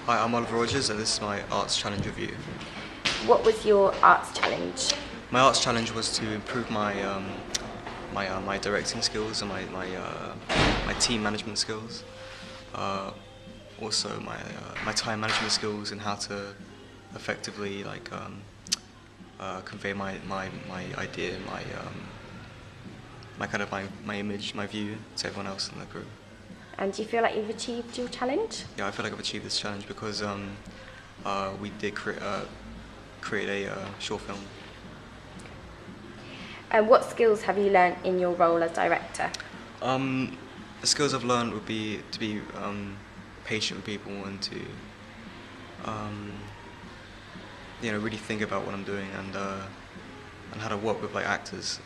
Hi, I'm Oliver Rogers, and this is my Arts Challenge review. What was your arts challenge? My Arts Challenge was to improve my directing skills and my team management skills. Uh, Also, my time management skills and how to effectively convey my idea, my kind of my image, my view to everyone else in the group. And do you feel like you've achieved your challenge? Yeah, I feel like I've achieved this challenge because we did create a short film. And what skills have you learnt in your role as director? The skills I've learned would be to be patient with people and to really think about what I'm doing and how to work with like actors.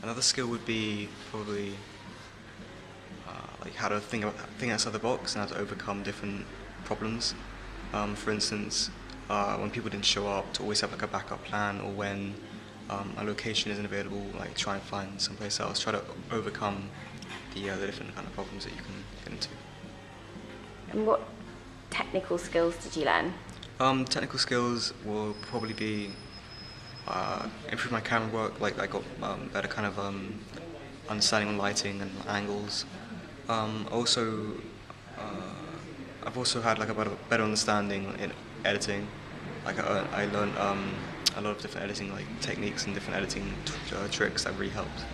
Another skill would be probably like how to think outside the box and how to overcome different problems. For instance, when people didn't show up, to always have like a backup plan, or when a location isn't available, like try and find someplace else. Try to overcome the different kind of problems that you can get into. And what technical skills did you learn? Technical skills will probably be improve my camera work. Like I got better kind of understanding on lighting and angles. Also, I've also had like a better understanding in editing. Like I learned a lot of different editing like techniques and different editing tricks that really helped.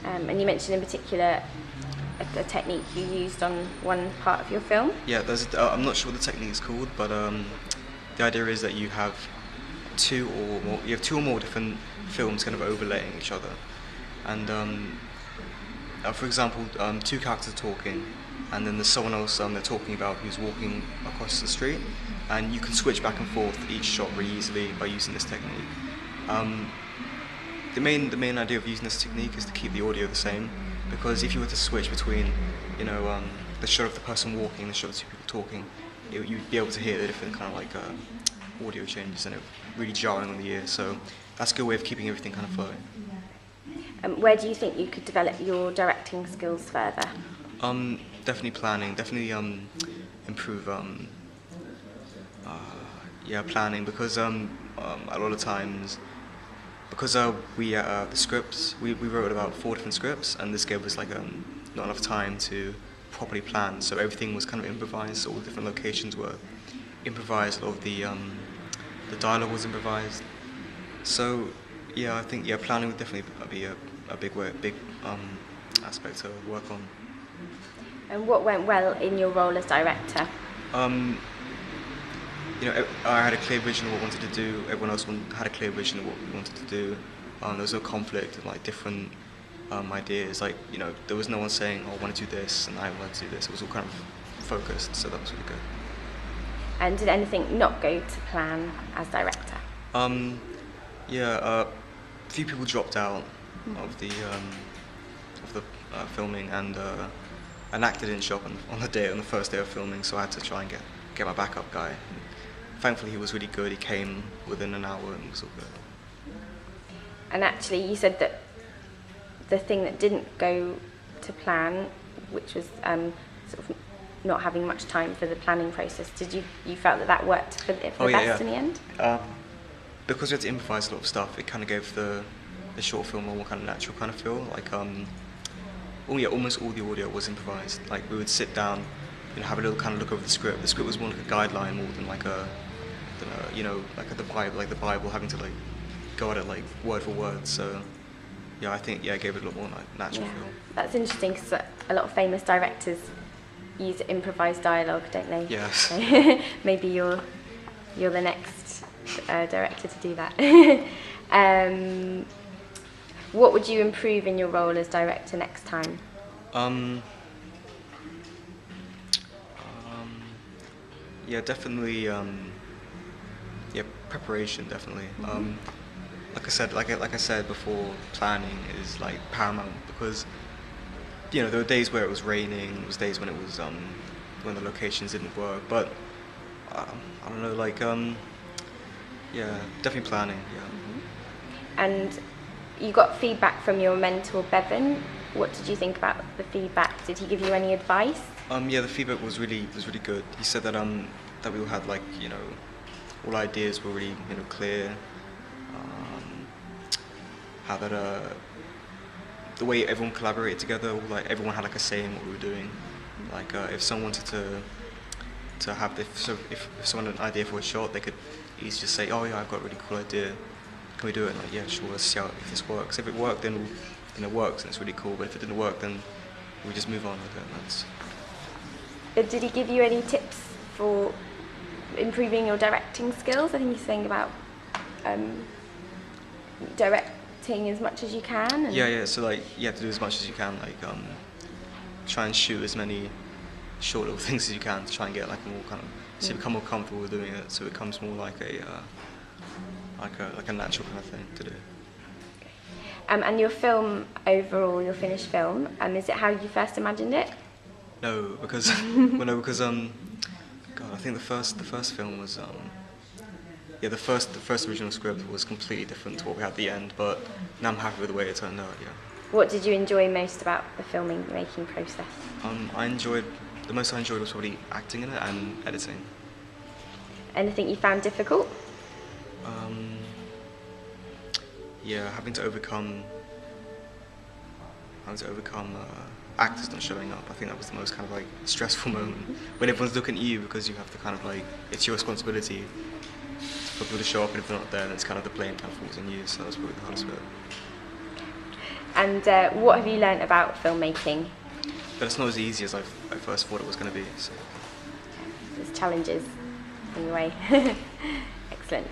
And you mentioned in particular a technique you used on one part of your film. Yeah, I'm not sure what the technique is called, but the idea is that you have two or more different films kind of overlaying each other, and for example, two characters are talking, and then there's someone else they're talking about who's walking across the street, and you can switch back and forth each shot really easily by using this technique. The main idea of using this technique is to keep the audio the same, because if you were to switch between, the shot of the person walking and the shot of two people talking, you'd be able to hear the different kind of like audio changes, and it really jarring on the ear. So that's a good way of keeping everything kind of flowing. Where do you think you could develop your directing skills further? Definitely planning. Definitely improve. Planning, because a lot of times, because the scripts we wrote about 4 different scripts, and this gave us like not enough time to properly plan. So everything was kind of improvised. All the different locations were improvised. A lot of the dialogue was improvised. So yeah, I think planning would definitely be a big aspect to work on. And what went well in your role as director? I had a clear vision of what I wanted to do. Everyone else had a clear vision of what we wanted to do. There was no conflict of like different ideas. Like there was no one saying, "Oh, I want to do this," and I want to do this. It was all kind of focused, so that was really good. And did anything not go to plan as director? A few people dropped out of the filming, and an actor didn't show up on the first day of filming, so I had to try and get my backup guy. Thankfully, he was really good. He came within an hour and was all good. And actually, you said that the thing that didn't go to plan, which was sort of not having much time for the planning process, you felt that worked for the best in the end? Because we had to improvise a lot of stuff, it kind of gave the short film a more kind of natural kind of feel. Like almost all the audio was improvised. Like we would sit down and have a little kind of look over the script. The script was more like a guideline more than like the Bible, having to like go at it like word for word. So yeah, I think it gave it a lot more like natural feel. That's interesting, because a lot of famous directors use improvised dialogue, don't they? Yes. So maybe you're the next director to do that. What would you improve in your role as director next time? Definitely. Preparation, definitely. Like I said before, planning is like paramount, because there were days where it was raining. There was days when it was when the locations didn't work. But I don't know, definitely planning. Yeah. And you got feedback from your mentor Bevan. what did you think about the feedback? Did he give you any advice? Yeah, the feedback was really good. He said that that we all had like all ideas were really clear. How that the way everyone collaborated together, like everyone had like a say in what we were doing. Like if someone wanted to have if someone had an idea for a shot, they could easily just say, oh yeah, I've got a really cool idea. Can we do it? And like, yeah, sure. Let's see if this works. If it worked, then it works and it's really cool. But if it didn't work, then we just move on with it. And that's. Did he give you any tips for improving your directing skills? I think he's saying about directing as much as you can. And Yeah. So like you have to do as much as you can. Like try and shoot as many short little things as you can to try and get like more kind of so you become more comfortable with doing it. So it becomes more like a natural kind of thing to do. And your film overall, your finished film, is it how you first imagined it? No, because God, I think the first film was the first original script was completely different to what we had at the end, but now I'm happy with the way it turned out. Yeah. What did you enjoy most about the making process? The most I enjoyed was probably acting in it and editing. Anything you found difficult? Yeah, having to overcome actors not showing up. I think that was the most kind of like stressful moment when everyone's looking at you because you have to kind of like it's your responsibility for people to show up, and if they're not there, then it's kind of the blame kind of falls on you. So that was probably the hardest bit. And what have you learnt about filmmaking? But it's not as easy as I first thought it was going to be. So. There's challenges in the way. Excellent.